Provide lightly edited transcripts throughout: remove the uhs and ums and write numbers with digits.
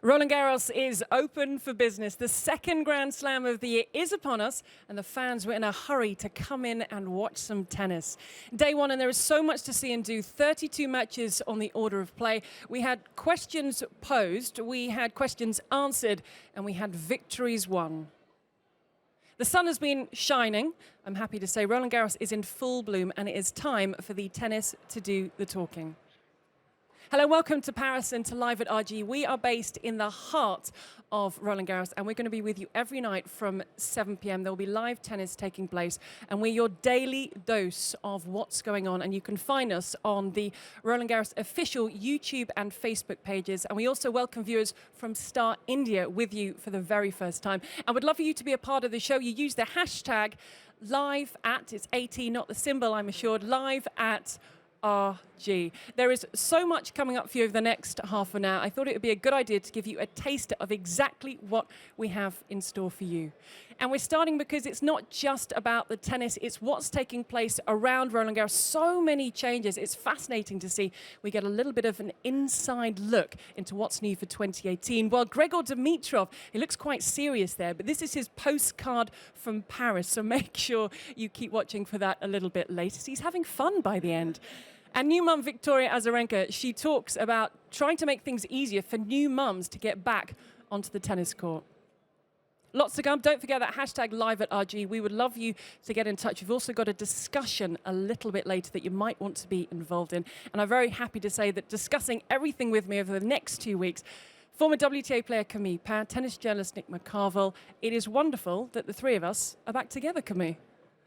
Roland-Garros is open for business. The second Grand Slam of the year is upon us, and the fans were in a hurry to come in and watch some tennis. Day one, and there is so much to see and do. 32 matches on the order of play. We had questions posed, we had questions answered, and we had victories won. The sun has been shining. I'm happy to say Roland-Garros is in full bloom, and it is time for the tennis to do the talking. Hello, welcome to Paris and to Live at RG. We are based in the heart of Roland-Garros, and we're going to be with you every night from 7 p.m. There will be live tennis taking place, and we're your daily dose of what's going on. And you can find us on the Roland-Garros official YouTube and Facebook pages. And we also welcome viewers from Star India with you for the very first time. And we'd love for you to be a part of the show. You use the hashtag live at, it's AT, not the symbol, I'm assured, live at RG. There is so much coming up for you over the next half an hour. I thought it would be a good idea to give you a taste of exactly what we have in store for you. And we're starting because it's not just about the tennis, it's what's taking place around Roland-Garros. So many changes. It's fascinating to see. We get a little bit of an inside look into what's new for 2018. Well, Grigor Dimitrov, he looks quite serious there, but this is his postcard from Paris, so make sure you keep watching for that a little bit later. He's having fun by the end. And new mum Victoria Azarenka, she talks about trying to make things easier for new mums to get back onto the tennis court. Lots to come. Don't forget that hashtag live at RG. We would love you to get in touch. We've also got a discussion a little bit later that you might want to be involved in. And I'm very happy to say that discussing everything with me over the next 2 weeks, former WTA player Camille Pin, tennis journalist Nick McCarville. It is wonderful that the three of us are back together, Camille.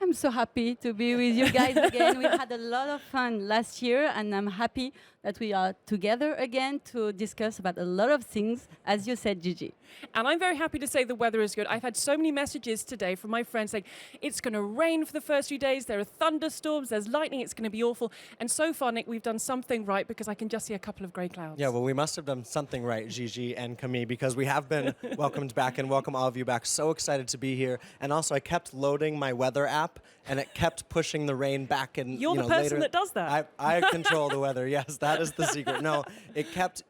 I'm so happy to be with you guys again. We had a lot of fun last year, and I'm happy that we are together again to discuss about a lot of things, as you said, Gigi. And I'm very happy to say the weather is good. I've had so many messages today from my friends saying it's going to rain for the first few days, there are thunderstorms, there's lightning, it's going to be awful. And so far, Nick, we've done something right because I can just see a couple of grey clouds. Yeah, well, we must have done something right, Gigi and Camille, because we have been welcomed back and welcome all of you back. So excited to be here. And also, I kept loading my weather app, and it kept pushing the rain back. And You're the person later, that does that. I control the weather. Yes, that is the secret. No, it kept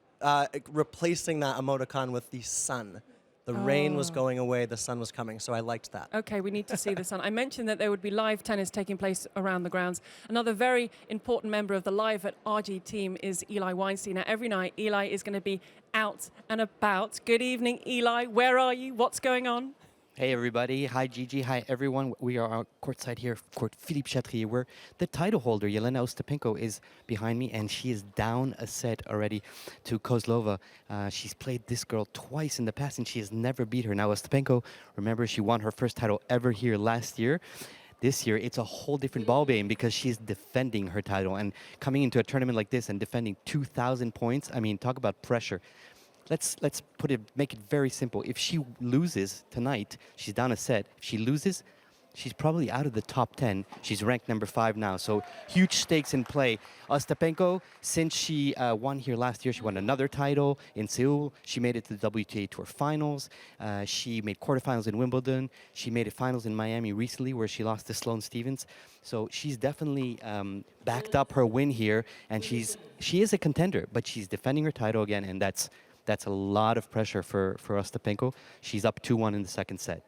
replacing that emoticon with the sun. The rain was going away, the sun was coming, so I liked that. Okay, we need to see the sun. I mentioned that there would be live tennis taking place around the grounds. Another very important member of the Live at RG team is Eli Weinstein. Now, every night, Eli is going to be out and about. Good evening, Eli. Where are you? What's going on? Hey everybody, hi Gigi, hi everyone. We are courtside here, court Philippe Chatrier, where the title holder, Jelena Ostapenko, is behind me, and she is down a set already to Kozlova. She's played this girl twice in the past, and she has never beat her. Now Ostapenko, remember, she won her first title ever here last year. This year, it's a whole different ballgame because she's defending her title, and coming into a tournament like this and defending 2,000 points, I mean, talk about pressure. Let's make it very simple. If she loses tonight, she's down a set. If she loses, she's probably out of the top 10. She's ranked number 5 now, so huge stakes in play. Ostapenko, since she won here last year, she won another title in Seoul. She made it to the WTA Tour Finals. She made quarterfinals in Wimbledon. She made it finals in Miami recently, where she lost to Sloane Stephens. So she's definitely backed up her win here, and she is a contender, but she's defending her title again, and that's a lot of pressure for Ostapenko. She's up 2-1 in the second set.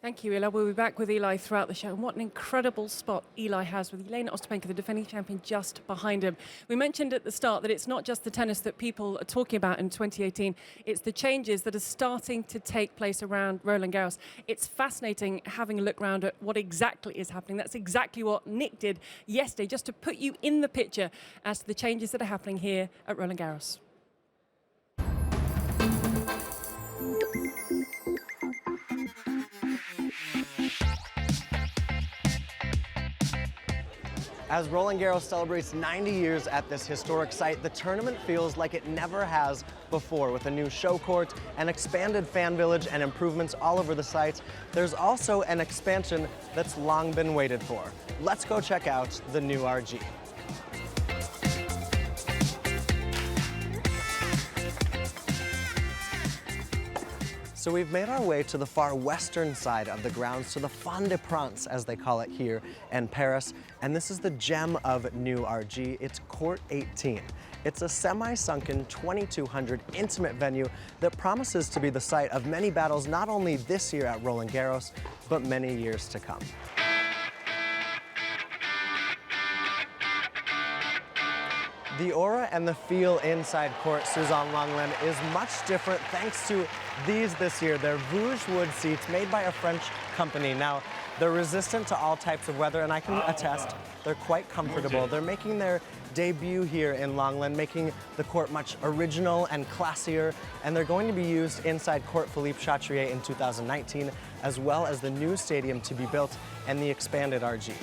Thank you, Eli. We'll be back with Eli throughout the show. And what an incredible spot Eli has with Jelena Ostapenko, the defending champion, just behind him. We mentioned at the start that it's not just the tennis that people are talking about in 2018. It's the changes that are starting to take place around Roland-Garros. It's fascinating having a look around at what exactly is happening. That's exactly what Nick did yesterday, just to put you in the picture as to the changes that are happening here at Roland-Garros. As Roland-Garros celebrates 90 years at this historic site, the tournament feels like it never has before. With a new show court, an expanded fan village, and improvements all over the site, there's also an expansion that's long been waited for. Let's go check out the new RG. So we've made our way to the far western side of the grounds, to the Fond de France, as they call it here in Paris. And this is the gem of New RG. It's Court 18. It's a semi-sunken 2,200 intimate venue that promises to be the site of many battles, not only this year at Roland-Garros, but many years to come. The aura and the feel inside Court Suzanne Lenglen is much different thanks to these this year. They're Vosges wood seats made by a French company. Now, they're resistant to all types of weather, and I can attest they're quite comfortable. They're making their debut here in Lenglen, making the court much original and classier, and they're going to be used inside Court Philippe Chatrier in 2019, as well as the new stadium to be built and the expanded RG.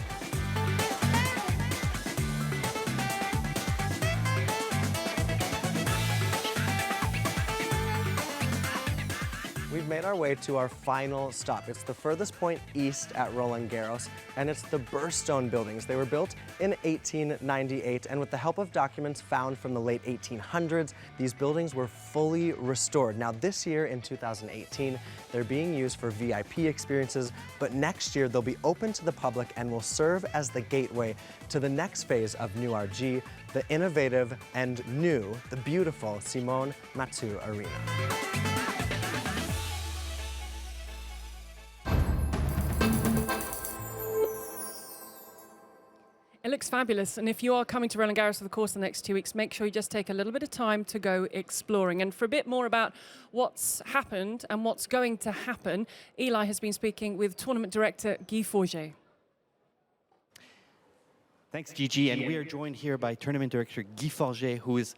We've made our way to our final stop. It's the furthest point east at Roland-Garros, and it's the Burstone buildings. They were built in 1898, and with the help of documents found from the late 1800s, these buildings were fully restored. Now, this year in 2018, they're being used for VIP experiences, but next year they'll be open to the public and will serve as the gateway to the next phase of New RG, the innovative and new, the beautiful Simone Mathieu Arena. It looks fabulous, and if you are coming to Roland-Garros for the course of the next 2 weeks, make sure you just take a little bit of time to go exploring. And for a bit more about what's happened and what's going to happen, Eli has been speaking with tournament director Guy Forget. Thanks, Gigi. And we are joined here by tournament director Guy Forget, who is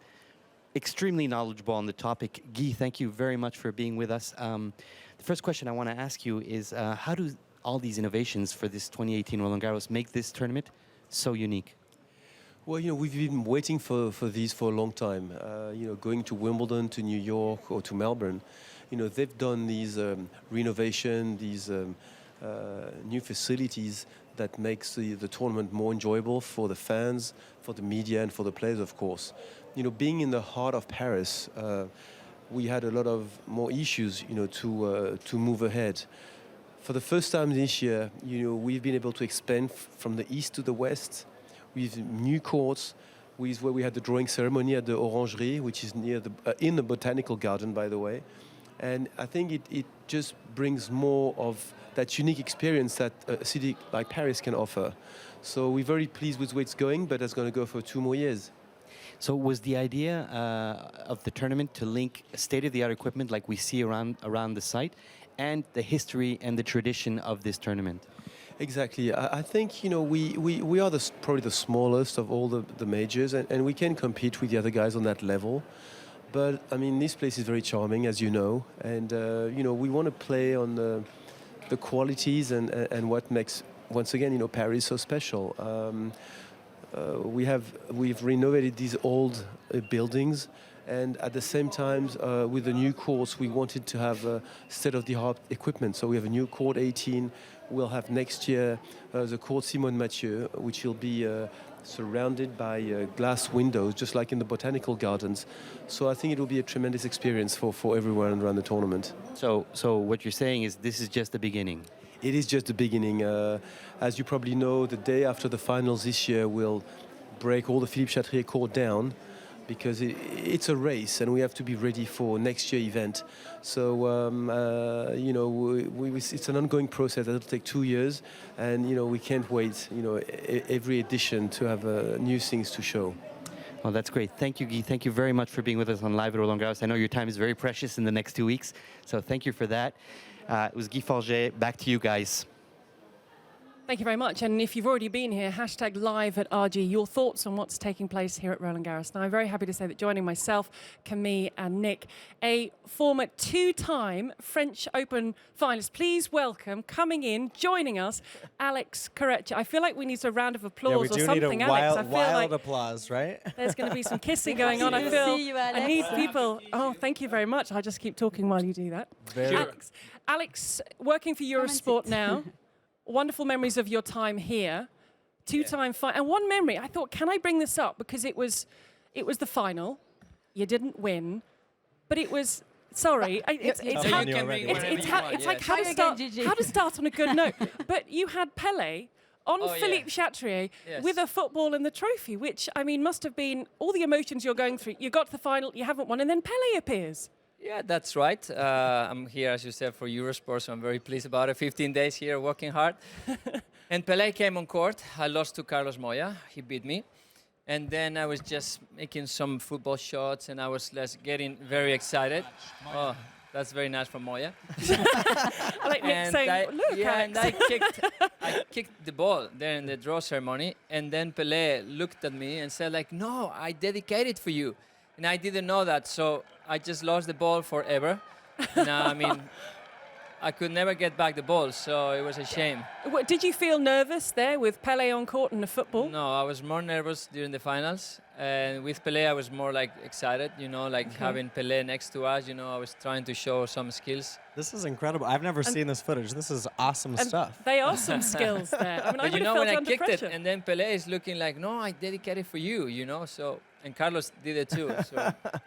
extremely knowledgeable on the topic. Guy, thank you very much for being with us. The first question I want to ask you is, how do all these innovations for this 2018 Roland-Garros make this tournament so unique? Well, we've been waiting for these for a long time. Going to Wimbledon, to New York, or to Melbourne, they've done these renovation, these new facilities that makes the tournament more enjoyable for the fans, for the media, and for the players, of course. Being in the heart of Paris, we had a lot of more issues, to move ahead. For the first time this year, we've been able to expand from the east to the west with new courts, where we had the drawing ceremony at the Orangerie, which is near in the botanical garden, by the way. And I think it just brings more of that unique experience that a city like Paris can offer. So we're very pleased with where it's going, but it's going to go for 2 more years. So was the idea of the tournament to link state-of-the-art equipment like we see around the site and the history and the tradition of this tournament? Exactly. I think, we are probably the smallest of all the majors, and we can compete with the other guys on that level. But, I mean, this place is very charming, as you know, and, we want to play on the qualities and what makes, once again, Paris so special. We've renovated these old buildings, and at the same time, with the new courts, we wanted to have state-of-the-art equipment. So we have a new Court 18. We'll have next year the Court Simone Mathieu, which will be surrounded by glass windows, just like in the botanical gardens. So I think it will be a tremendous experience for everyone around the tournament. So what you're saying is this is just the beginning? It is just the beginning. As you probably know, the day after the finals this year, we'll break all the Philippe Chatrier court down, because it's a race and we have to be ready for next year's event. So, it's an ongoing process that will take 2 years, and, we can't wait, every edition to have new things to show. Well, that's great. Thank you, Guy. Thank you very much for being with us on Live at Roland-Garros. I know your time is very precious in the next 2 weeks, so thank you for that. It was Guy Forget. Back to you guys. Thank you very much. And if you've already been here, hashtag live at RG, your thoughts on what's taking place here at Roland-Garros. Now, I'm very happy to say that joining myself, Camille and Nick, a former 2-time French Open finalist. Please welcome, coming in, joining us, Alex Corretja. I feel like we need a round of applause or something, Alex. I feel wild like applause, right? there's going to be some kissing going on. I need people. Oh, thank you very much. I'll just keep talking while you do that. Alex, working for Eurosport now. Wonderful memories of your time here, 2-time final, and one memory. I thought, can I bring this up because it was the final. You didn't win, but it was Sorry, it's So how, you can bring it's, whatever it's, you how, want, it's like yes. how to Try start again, Gigi. how to start on a good note. But you had Pelé on Oh, Philippe yeah. Chatrier Yes. with a football and the trophy, which I mean must have been all the emotions you're going through. You got to the final, you haven't won, and then Pelé appears. Yeah, that's right. I'm here, as you said, for Eurosport, so I'm very pleased about it. 15 days here, working hard. And Pelé came on court. I lost to Carlos Moya. He beat me. And then I was just making some football shots, and I was getting very excited. Oh, that's very nice from Moya. I like Nick And saying, "Look, yeah, Alex." and I kicked the ball there in the draw ceremony, and then Pelé looked at me and said, like, "No, I dedicated for you," and I didn't know that, so I just lost the ball forever. Now, I mean, I could never get back the ball, so it was a shame. What, did you feel nervous there with Pelé on court and the football? No, I was more nervous during the finals, and with Pelé, I was more like excited. You know, like having Pelé next to us. You know, I was trying to show some skills. This is incredible. I've never seen this footage. This is awesome And stuff. they are some skills there. I mean, I But would you know, have when felt I under kicked pressure. it, and then Pelé is looking like, "No, I dedicated for you," you know. So, and Carlos did it too. So,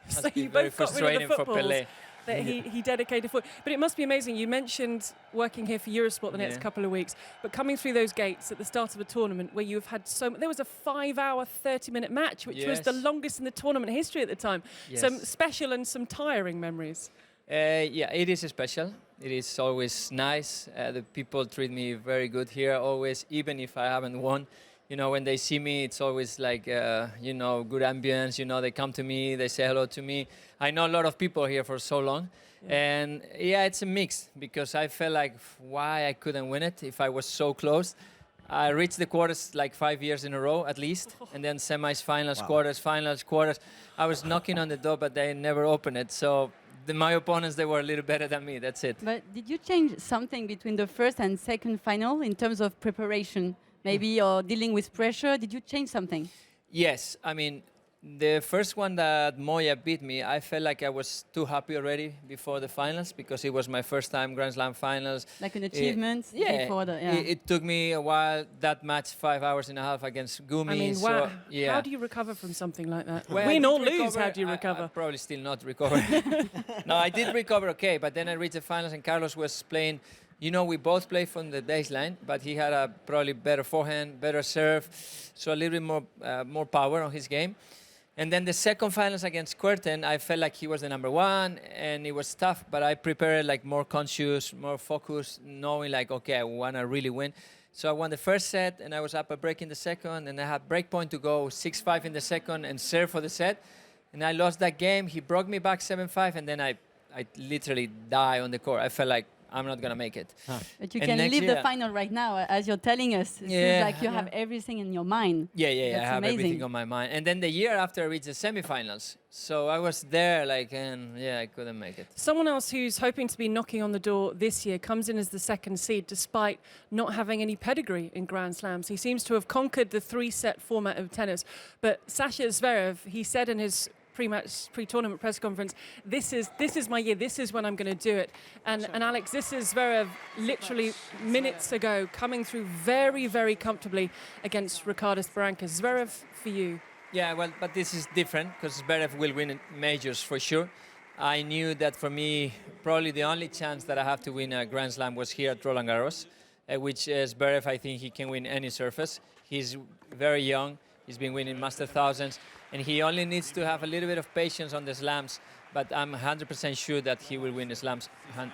So must be you very both got rid of the frustrating for footballs Pelé. that he dedicated for. But it must be amazing. You mentioned working here for Eurosport the next Yeah. couple of weeks, but coming through those gates at the start of a tournament where you've had there was a 5-hour, 30-minute match, which was the Yes. longest in the tournament history at the time. Some Yes. special and some tiring memories. Yeah, it is special. It is always nice. The people treat me very good here, always, even if I haven't won. You know, when they see me, it's always like, you know, good ambience. You know, they come to me, they say hello to me. I know a lot of people here for so long. And yeah, it's a mix because I felt like why I couldn't win it if I was so close. I reached the quarters like 5 years in a row at least, and then semis, finals, quarters, finals, quarters. I was knocking on the door, but they never opened it. So my opponents, they were a little better than me. That's it. But did you change something between the first and second final in terms of preparation, maybe, or dealing with pressure? Did you change something? Yes, I mean, the first one that Moya beat me, I felt like I was too happy already before the finals because it was my first time Grand Slam finals. Like an achievement before the... Yeah. It took me a while, that match, 5 hours and a half against Gumi. I mean, so, wow. yeah. How do you recover from something like that? Well, I Win did or lose, recover. how do you I recover? probably still not recover. No, I did recover okay, but then I reached the finals and Carlos was playing. You know, we both play from the baseline, but he had a probably better forehand, better serve, so a little bit more power on his game. And then the second finals against Kuerten, I felt like he was the number one, and it was tough, but I prepared like more conscious, more focused, knowing like, okay, I want to really win. So I won the first set, and I was up a break in the second, and I had break point to go 6-5 in the second and serve for the set. And I lost that game. He broke me back 7-5, and then I literally died on the court. I felt like I'm not going to make it. But you And can next leave year- the final right now, as you're telling us. It Yeah, seems like you have everything in your mind. Yeah, I That's have amazing. everything on my mind. And then the year after, I reached the semifinals. So I was there, like, and yeah, I couldn't make it. Someone else who's hoping to be knocking on the door this year comes in as the second seed despite not having any pedigree in Grand Slams. He seems to have conquered the 3-set format of tennis. But Sasha Zverev, he said in his pre-tournament press conference, this is my year, this is when I'm going to do it. And Alex, this is Zverev literally minutes ago coming through very, very comfortably against Ricardas Berankis. Zverev for you. Yeah, well, but this is different because Zverev will win majors for sure. I knew that for me, probably the only chance that I have to win a Grand Slam was here at Roland-Garros, which Zverev, I think he can win any surface. He's very young. He's been winning Master Thousands, and he only needs to have a little bit of patience on the slams. But I'm 100% sure that he will win the slams.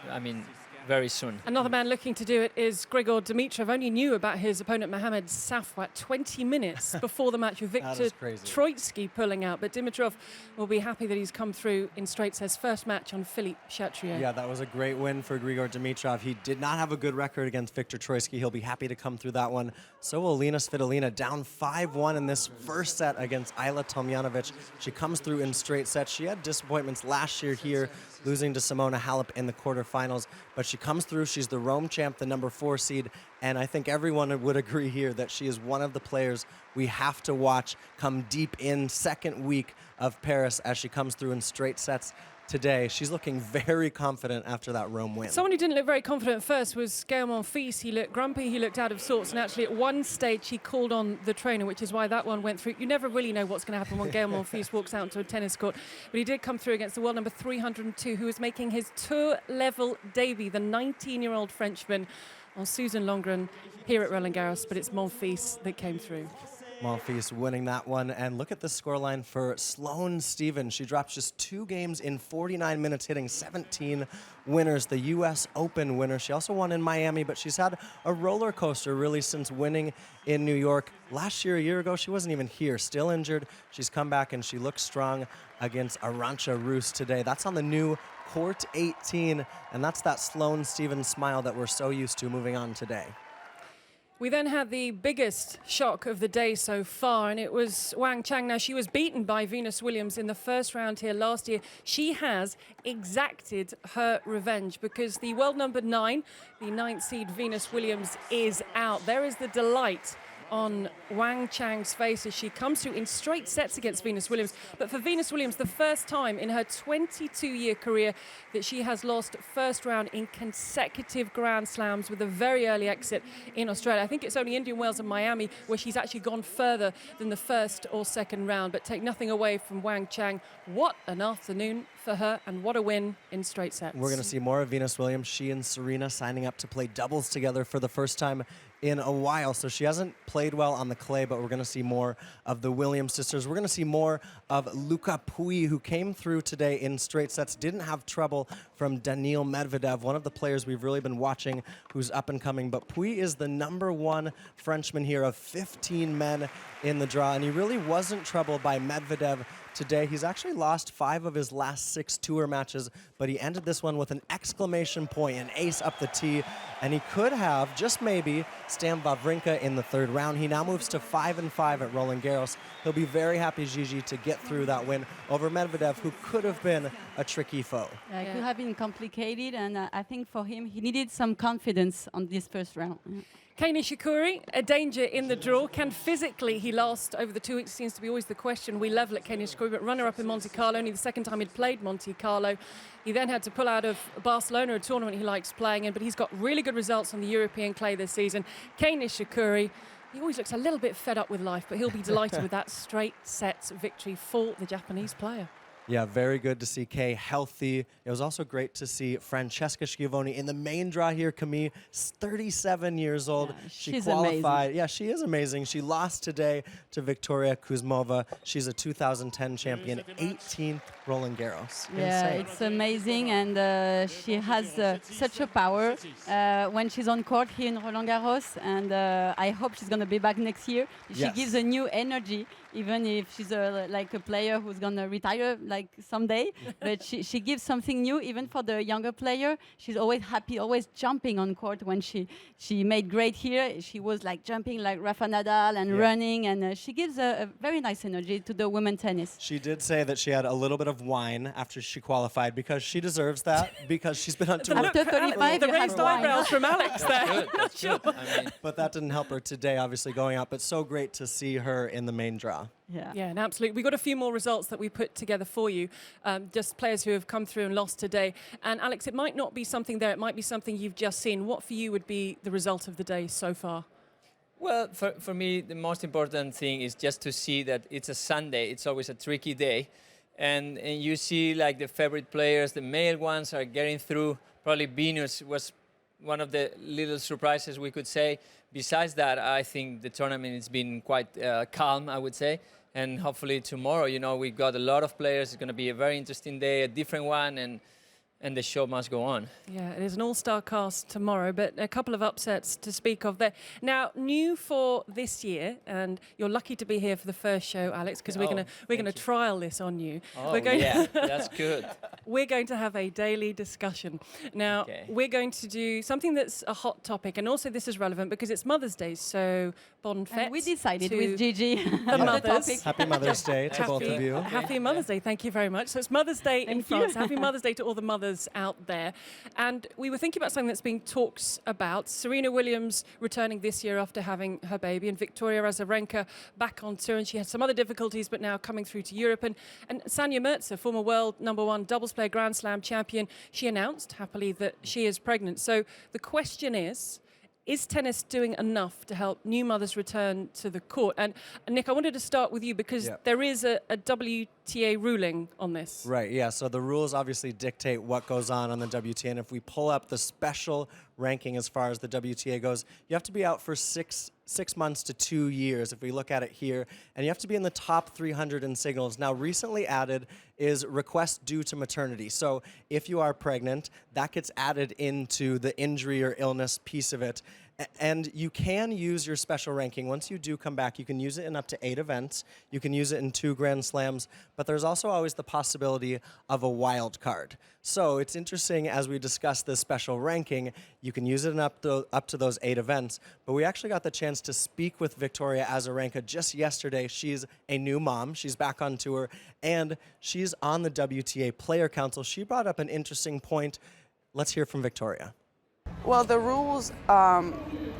I mean, very soon. Another man looking to do it is Grigor Dimitrov. Only knew about his opponent Mohamed Safwat 20 minutes before the match with That Viktor is crazy. Troitsky pulling out. But Dimitrov will be happy that he's come through in straight sets. First match on Philippe Chatrier. Yeah, that was a great win for Grigor Dimitrov. He did not have a good record against Viktor Troitsky. He'll be happy to come through that one. So will Lena Svitolina, down 5-1 in this first set against Ayla Tomljanovic. She comes through in straight sets. She had disappointments last year here, losing to Simona Halep in the quarterfinals, but she comes through. She's the Rome champ, the number 4 seed, And I think everyone would agree here that she is one of the players we have to watch come deep in second week of Paris as she comes through in straight sets today. She's looking very confident after that Rome win. Someone who didn't look very confident at first was Gaël Monfils. He looked grumpy, he looked out of sorts, and actually at one stage he called on the trainer, which is why that one went through. You never really know what's going to happen when Gaël Monfils walks out onto a tennis court, but he did come through against the world number 302, who was making his tour-level debut, the 19-year-old Frenchman, on Susan Longren here at Roland-Garros, but it's Monfils that came through. Monfils winning that one. And look at the scoreline for Sloane Stephens. She dropped just 2 games in 49 minutes, hitting 17 winners, the U.S. Open winner. She also won in Miami, but she's had a roller coaster really since winning in New York. Last year, a year ago, she wasn't even here, still injured. She's come back and she looks strong against Arantxa Rus today. That's on the new Court 18, and that's that Sloane Stephens smile that we're so used to moving on today. We then had the biggest shock of the day so far, and it was Wang Chang. Now, she was beaten by Venus Williams in the first round here last year. She has exacted her revenge because the world number 9, the 9th seed Venus Williams, is out. There is the delight on Wang Chang's face as she comes through in straight sets against Venus Williams. But for Venus Williams, the first time in her 22-year career that she has lost first round in consecutive Grand Slams with a very early exit in Australia. I think it's only Indian Wells and Miami where she's actually gone further than the first or second round. But take nothing away from Wang Chang. What an afternoon for her, and what a win in straight sets. We're going to see more of Venus Williams. She and Serena signing up to play doubles together for the first time in a while. So she hasn't played well on the clay, but we're going to see more of the Williams sisters. We're going to see more of Luca Pouille, who came through today in straight sets. Didn't have trouble from Daniil Medvedev, one of the players we've really been watching who's up and coming. But Pouille is the #1 Frenchman here of 15 men in the draw, and he really wasn't troubled by Medvedev today. He's actually lost 5 of his last 6 tour matches, but he ended this one with an exclamation point, an ace up the tee, and he could have, just maybe, Stan Wawrinka in the 3rd round. He now moves to 5-5 at Roland-Garros. He'll be very happy, Gigi, to get through that win over Medvedev, who could have been a tricky foe. It could have been complicated, and I think for him, he needed some confidence on this first round. Kei Nishikori, a danger in the draw. Can physically he last over the 2 weeks? Seems to be always the question. We level at Kei Nishikori, but runner-up in Monte Carlo, only the second time he'd played Monte Carlo. He then had to pull out of Barcelona, a tournament he likes playing in, but he's got really good results on the European clay this season. Kei Nishikori, he always looks a little bit fed up with life, but he'll be delighted with that straight sets victory for the Japanese player. Yeah, very good to see Kei healthy. It was also great to see Francesca Schiavone in the main draw here. Camille, 37 years old. Yeah, she she's qualified. amazing. Yeah, she is amazing. She lost today to Victoria Kuzmova. She's a 2010 champion, 18th Roland-Garros. Yeah, Insane. it's amazing, and she has such a power when she's on court here in Roland-Garros, and I hope she's going to be back next year. She Yes. gives a new energy, even if she's like a player who's going to retire like someday, but she gives something new, even for the younger player. She's always happy, always jumping on court. When she made great here, she was like jumping like Rafa Nadal and running, and she gives a very nice energy to the women's tennis. She did say that she had a little bit of wine after she qualified because she deserves that because she's been on tour. After 35, the you have raised wine. eyebrows from Alex there. Good, that's good. I mean, But that didn't help her today, obviously, going out. But so great to see her in the main draw. Yeah. Yeah, and absolutely. We got a few more results that we put together for you, just players who have come through and lost today. And Alex, it might not be something there, it might be something you've just seen. What for you would be the result of the day so far? well, for me, the most important thing is just to see that it's a Sunday. It's always a tricky day. And you see like the favorite players, the male ones are getting through. Probably Venus was one of the little surprises we could say. Besides that, I think the tournament has been quite calm, I would say. And hopefully tomorrow, you know, we got a lot of players. It's going to be a very interesting day, a different one, and the show must go on. Yeah, it is an all-star cast tomorrow, but a couple of upsets to speak of there. Now, new for this year, and you're lucky to be here for the first show, Alex, because we're going to trial this on you. Oh, We're going yeah, that's good. we're going to have a daily discussion. Now, Okay. we're going to do something that's a hot topic, and also this is relevant because it's Mother's Day, so bon fête. And we decided to with Gigi the mothers. Happy Mother's Day to both of you. Happy Mother's Day. Thank you very much. So it's Mother's Day in Thank you. France. Happy Mother's Day to all the mothers out there. And we were thinking about something that's being talked about. Serena Williams returning this year after having her baby, and Victoria Azarenka back on tour. And she had some other difficulties, but now coming through to Europe. And Sanya Mirza, former world #1 doubles player Grand Slam champion, she announced happily that she is pregnant. So the question is tennis doing enough to help new mothers return to the court? And Nick, I wanted to start with you because there is a WTA ruling on this. Right, yeah. So the rules obviously dictate what goes on the WTA. And if we pull up the special ranking as far as the WTA goes, you have to be out for six months to 2 years, if we look at it here. And you have to be in the top 300 in singles. Now, recently added is requests due to maternity. So if you are pregnant, that gets added into the injury or illness piece of it. And you can use your special ranking. Once you do come back, you can use it in up to 8 events. You can use it in 2 Grand Slams, but there's also always the possibility of a wild card. So it's interesting as we discuss this special ranking, you can use it in up to those 8 events, but we actually got the chance to speak with Victoria Azarenka just yesterday. She's a new mom, she's back on tour, and she's on the WTA Player Council. She brought up an interesting point. Let's hear from Victoria. Well, the rules,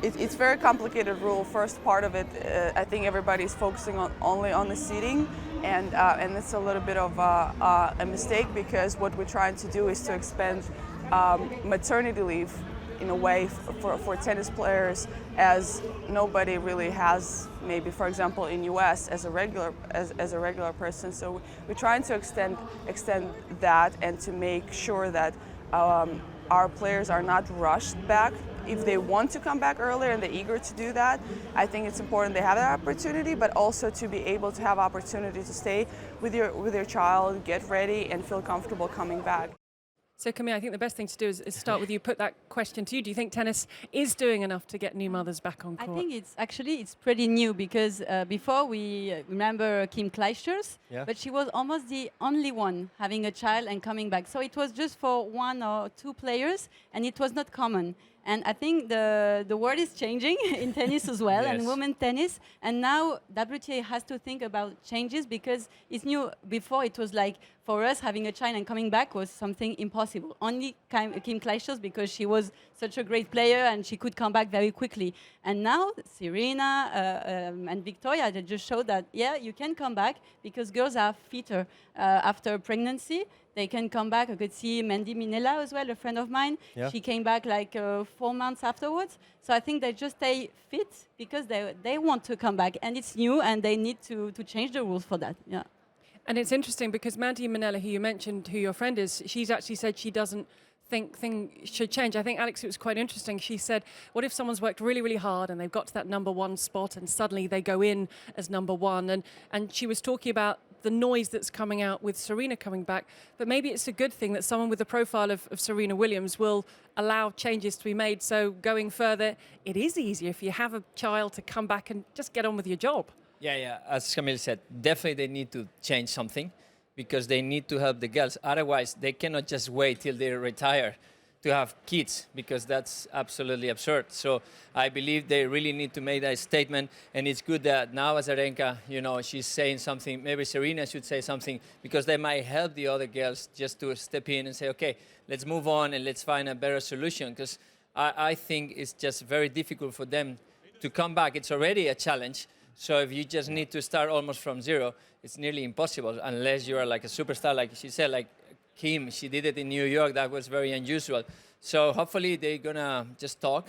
it's very complicated rule. First part of it, I think everybody's focusing only on the seeding, and it's a little bit of a mistake because what we're trying to do is to expand maternity leave in a way for tennis players, as nobody really has, maybe for example in US as a regular person. So we're trying to extend that and to make sure that our players are not rushed back. If they want to come back earlier and they're eager to do that, I think it's important they have that opportunity, but also to be able to have opportunity to stay with your child, get ready, and feel comfortable coming back. So Camille, I think the best thing to do is start with you, put that question to you. Do you think tennis is doing enough to get new mothers back on court? I think it's pretty new because before we remember Kim Clijsters, but she was almost the only one having a child and coming back. So it was just for 1 or 2 players, and it was not common. And I think the world is changing in tennis as well, and women's tennis. And now WTA has to think about changes because it's new. Before it was like, for us, having a child and coming back was something impossible. Only Kim Clijsters, because she was such a great player and she could come back very quickly. And now Serena and Victoria, they just showed that, yeah, you can come back because girls are fitter after pregnancy. They can come back. I could see Mandy Minella as well, a friend of mine. Yeah. She came back like 4 months afterwards. So I think they just stay fit because they want to come back. And it's new and they need to change the rules for that. Yeah. And it's interesting because Mandy Minella, who you mentioned, who your friend is, she's actually said she doesn't think things should change. I think, Alex, it was quite interesting. She said, what if someone's worked really, really hard and they've got to that #1 spot and suddenly they go in as #1? And she was talking about the noise that's coming out with Serena coming back. But maybe it's a good thing that someone with the profile of Serena Williams will allow changes to be made. So going further, it is easier if you have a child to come back and just get on with your job. Yeah. As Camille said, definitely they need to change something because they need to help the girls. Otherwise, they cannot just wait till they retire to have kids because that's absolutely absurd. So I believe they really need to make that statement. And it's good that now Azarenka, she's saying something. Maybe Serena should say something because they might help the other girls just to step in and say, okay, let's move on and let's find a better solution. Because I think it's just very difficult for them to come back. It's already a challenge. So if you just need to start almost from zero, it's nearly impossible unless you are like a superstar, like she said, like Kim. She did it in New York. That was very unusual. So hopefully they're gonna just talk,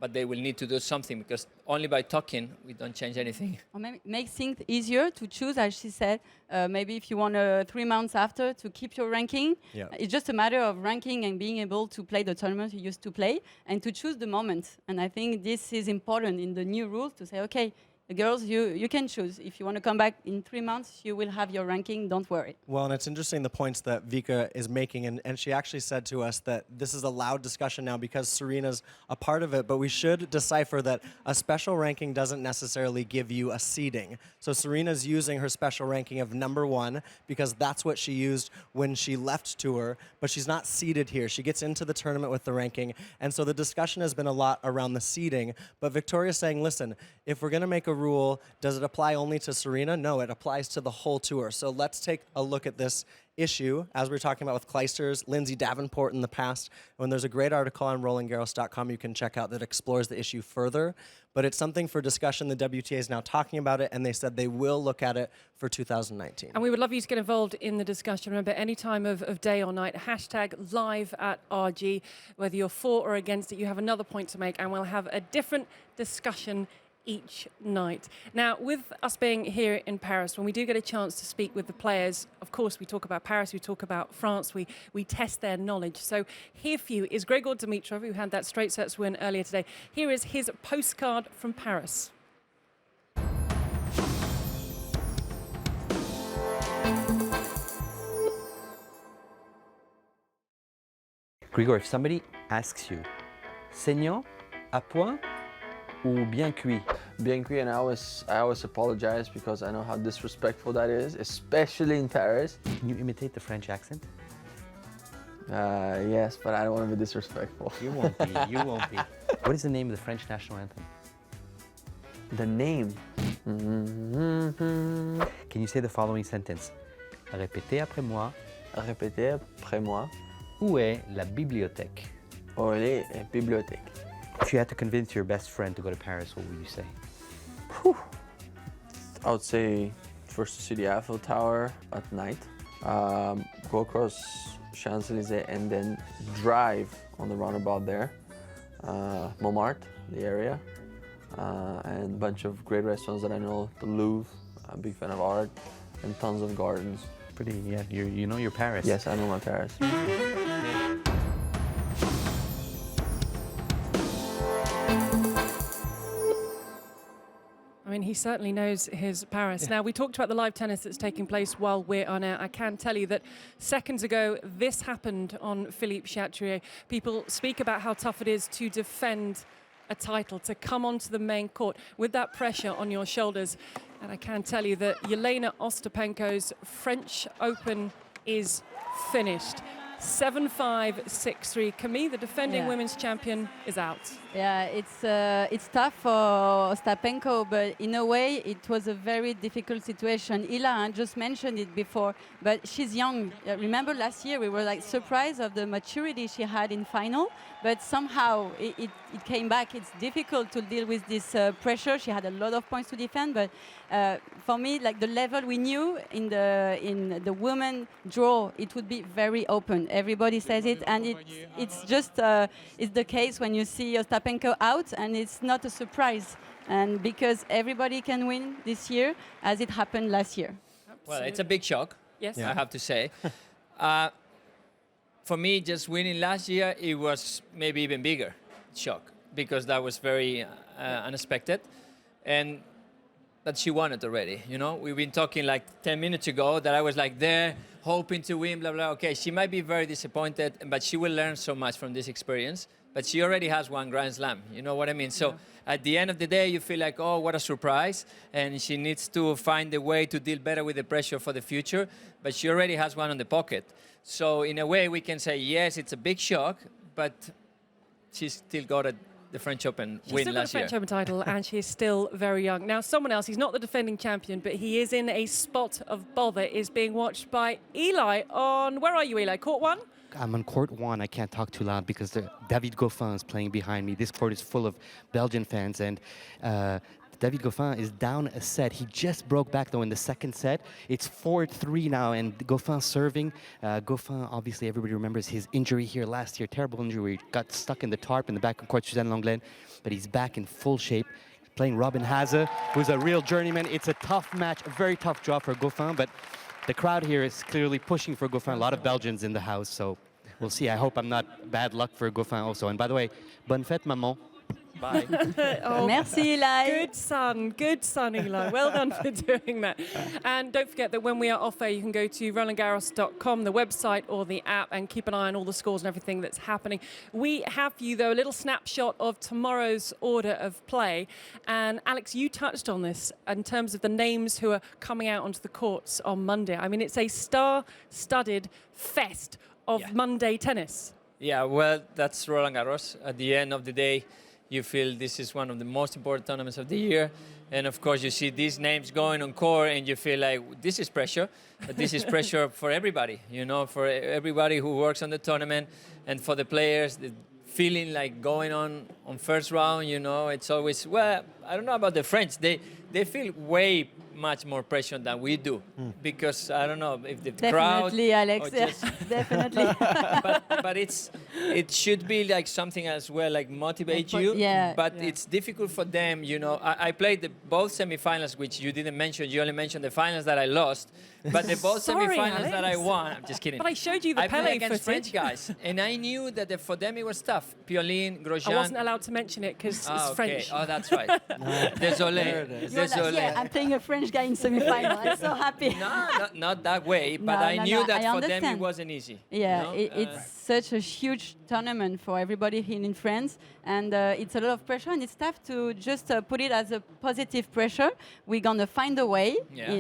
but they will need to do something because only by talking we don't change anything. Or maybe make things easier to choose, as she said. Maybe if you want 3 months after to keep your ranking, it's just a matter of ranking and being able to play the tournament you used to play and to choose the moment. And I think this is important in the new rules to say, okay, The girls, you can choose. If you want to come back in 3 months, you will have your ranking, don't worry. Well, and it's interesting the points that Vika is making, and she actually said to us that this is a loud discussion now because Serena's a part of it, but we should decipher that a special ranking doesn't necessarily give you a seeding. So Serena's using her special ranking of #1 because that's what she used when she left tour, but she's not seeded here. She gets into the tournament with the ranking, and so the discussion has been a lot around the seeding, but Victoria's saying, listen, if we're going to make a rule, does it apply only to Serena? No, it applies to the whole tour. So let's take a look at this issue, as we were talking about with Clijsters, Lindsay Davenport in the past. When there's a great article on RolandGarros.com you can check out that explores the issue further. But it's something for discussion. The WTA is now talking about it, and they said they will look at it for 2019. And we would love you to get involved in the discussion. Remember, any time of day or night, #live@RG. Whether you're for or against it, you have another point to make, and we'll have a different discussion each night. Now, with us being here in Paris, when we do get a chance to speak with the players, of course, we talk about Paris, we talk about France, we test their knowledge. So here for you is Grigor Dimitrov, who had that straight sets win earlier today. Here is his postcard from Paris. Grigor, if somebody asks you, saignant, à point, ou bien cuit? Bien cuit, and I always apologize because I know how disrespectful that is, especially in Paris. Can you imitate the French accent? Yes, but I don't want to be disrespectful. You won't be, you won't be. What is the name of the French national anthem? The name. Can you say the following sentence? Répétez après moi. Répétez après moi. Où est la bibliothèque? Où est la bibliothèque? If you had to convince your best friend to go to Paris, what would you say? Whew. I would say first to see the Eiffel Tower at night, go across Champs-Élysées and then drive on the roundabout there, Montmartre, the area, and a bunch of great restaurants that I know, the Louvre, I'm a big fan of art, and tons of gardens. Pretty, yeah, you know your Paris. Yes, I know my Paris. I mean, he certainly knows his Paris. Now, we talked about the live tennis that's taking place while we're on air. I can tell you that seconds ago, this happened on Philippe Chatrier. People speak about how tough it is to defend a title, to come onto the main court with that pressure on your shoulders. And I can tell you that Jelena Ostapenko's French Open is finished. 7-5, 6-3. Camille, the defending women's champion, is out. Yeah, it's tough for Ostapenko, but in a way, it was a very difficult situation. Ila just mentioned it before, but she's young. Remember last year, we were like surprised of the maturity she had in final, but somehow it came back. It's difficult to deal with this pressure. She had a lot of points to defend, but for me, like the level we knew in the women draw, it would be very open. Everybody says it, and it's just it's the case when you see Ostapenko out, and it's not a surprise. And because everybody can win this year, as it happened last year. Well, it's a big shock. Yes, I have to say. For me, just winning last year, it was maybe even bigger shock because that was very unexpected, and that she won it already. You know, we've been talking like 10 minutes ago that I was like there, hoping to win, blah, blah. Okay, she might be very disappointed, but she will learn so much from this experience. But she already has one Grand Slam, you know what I mean? So at the end of the day, you feel like, oh, what a surprise. And she needs to find a way to deal better with the pressure for the future. But she already has one on the pocket. So in a way, we can say, yes, it's a big shock, but she's still got the French Open win last year. She's still got the French Open title, and she's still very young. Now, someone else, he's not the defending champion, but he is in a spot of bother, is being watched by Eli on, where are you, Eli? Court 1? I'm on court 1. I can't talk too loud because David Goffin is playing behind me. This court is full of Belgian fans, and David Goffin is down a set. He just broke back, though, in the second set. It's 4-3 now, and Goffin serving. Goffin, obviously, everybody remembers his injury here last year, terrible injury where he got stuck in the tarp in the back of court, Suzanne Lenglen, but he's back in full shape. Playing Robin Haase, who's a real journeyman. It's a tough match, a very tough draw for Goffin, but the crowd here is clearly pushing for Goffin. A lot of Belgians in the house, so we'll see. I hope I'm not bad luck for Goffin also. And by the way, bonne fête, maman. Bye. Oh, Merci, Eli. good son, Eli. Well done for doing that. And don't forget that when we are off air, you can go to Roland-Garros.com, the website or the app, and keep an eye on all the scores and everything that's happening. We have for you, though, a little snapshot of tomorrow's order of play. And Alex, you touched on this in terms of the names who are coming out onto the courts on Monday. I mean, it's a star-studded fest of Monday tennis. Yeah, well, that's Roland-Garros. At the end of the day, you feel this is one of the most important tournaments of the year. And of course, you see these names going on court and you feel like this is pressure. But this is pressure for everybody, you know, for everybody who works on the tournament and for the players. The feeling like going on first round, you know, it's always, well, I don't know about the French. They feel way much more pressure than we do because I don't know if the crowd. Definitely, Alex. Definitely. but it should be like something as well, like motivate you. But it's difficult for them, you know. I played both semifinals, which you didn't mention. You only mentioned the finals that I lost, but the both semifinals that I won. I'm just kidding. But I showed you the I Pele played against footage. French guys, and I knew that for them it was tough. Piolín, Grosjean. I wasn't allowed to mention it because it's French. Oh, that's right. Désolé. Yeah, I'm playing a French guy in semi-final. I'm so happy. No, not that way, but I knew that for them it wasn't easy. Yeah, you know? it's such a huge tournament for everybody here in France, and it's a lot of pressure, and it's tough to just put it as a positive pressure. We're gonna find a way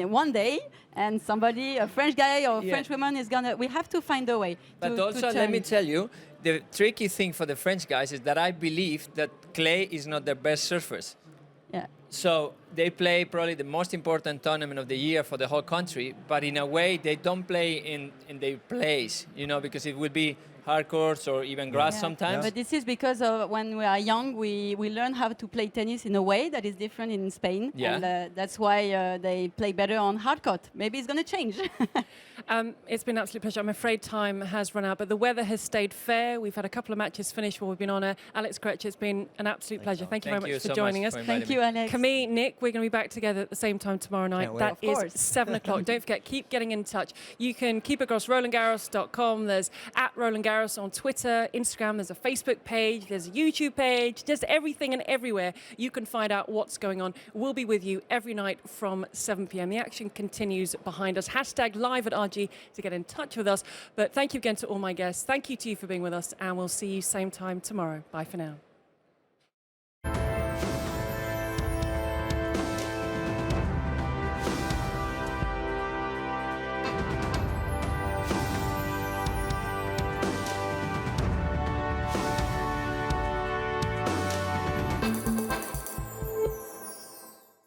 one day, and somebody, a French guy or a French woman, is gonna. We have to find a way. But also, let me tell you, the tricky thing for the French guys is that I believe that clay is not their best surface. Yeah. So they play probably the most important tournament of the year for the whole country, but in a way they don't play in their place, you know, because it would be hard courts or even grass sometimes. But this is because when we are young, we learn how to play tennis in a way that is different in Spain. Yeah. And that's why they play better on hard court. Maybe it's going to change. It's been an absolute pleasure. I'm afraid time has run out, but the weather has stayed fair. We've had a couple of matches finished while we've been on air. Alex Krejci, it's been an absolute pleasure. Thank you very much for joining us. Thank you, Alex. Camille, Nick, we're going to be back together at the same time tomorrow night. That is 7 o'clock. Don't forget, keep getting in touch. You can keep across RolandGarros.com. There's @RolandGarros on Twitter, Instagram. There's a Facebook page. There's a YouTube page. There's everything and everywhere you can find out what's going on. We'll be with you every night from 7 p.m. The action continues behind us. #live@RG to get in touch with us. But thank you again to all my guests. Thank you to you for being with us, and we'll see you same time tomorrow. Bye for now.